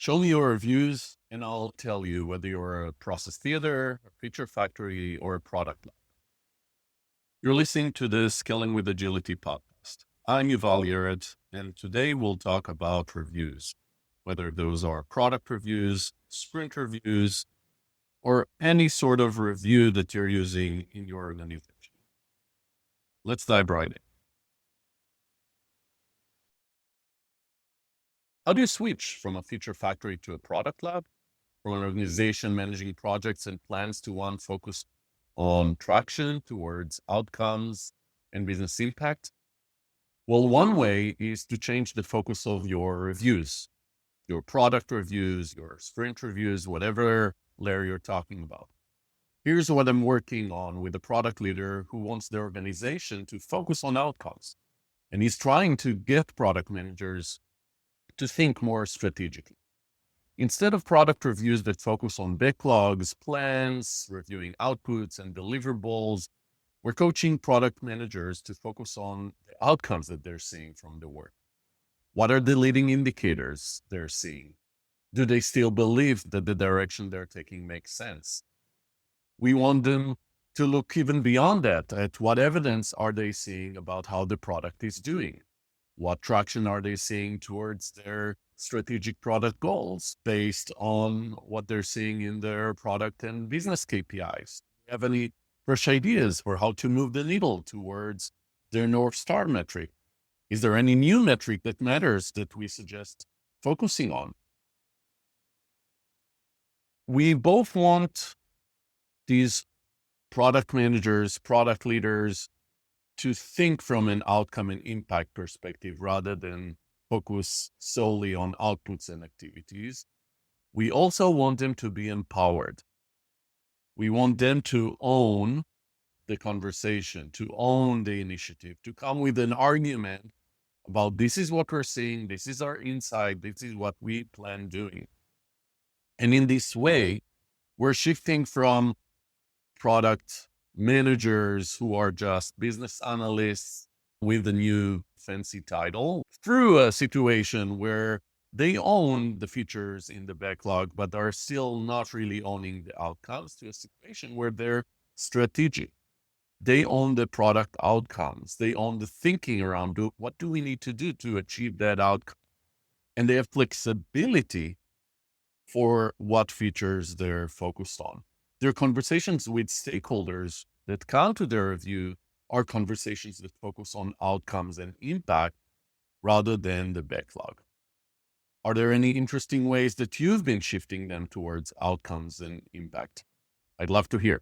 Show me your reviews and I'll tell you whether you're a process theater, a feature factory, or a product lab. You're listening to the Scaling with Agility podcast. I'm Yuval Yeret, and today we'll talk about reviews, whether those are product reviews, sprint reviews, or any sort of review that you're using in your organization. Let's dive right in. How do you switch from a feature factory to a product lab? From an organization managing projects and plans to one focused on traction towards outcomes and business impact? Well, one way is to change the focus of your reviews, your product reviews, your sprint reviews, whatever layer you're talking about. Here's what I'm working on with a product leader who wants the organization to focus on outcomes. And he's trying to get product managers to think more strategically. Instead of product reviews that focus on backlogs, plans, reviewing outputs and deliverables, we're coaching product managers to focus on the outcomes that they're seeing from the work. What are the leading indicators they're seeing? Do they still believe that the direction they're taking makes sense? We want them to look even beyond that at what evidence are they seeing about how the product is doing? What traction are they seeing towards their strategic product goals based on what they're seeing in their product and business KPIs? Do you have any fresh ideas for how to move the needle towards their North Star metric? Is there any new metric that matters that we suggest focusing on? We both want these product managers, product leaders, to think from an outcome and impact perspective rather than focus solely on outputs and activities. We also want them to be empowered. We want them to own the conversation, to own the initiative, to come with an argument about this is what we're seeing, this is our insight, this is what we plan doing. And in this way, we're shifting from product managers who are just business analysts with a new fancy title through a situation where they own the features in the backlog, but are still not really owning the outcomes, to a situation where they're strategic. They own the product outcomes. They own the thinking around what do we need to do to achieve that outcome? And they have flexibility for what features they're focused on. Their conversations with stakeholders that come to their review are conversations that focus on outcomes and impact rather than the backlog. Are there any interesting ways that you've been shifting them towards outcomes and impact? I'd love to hear.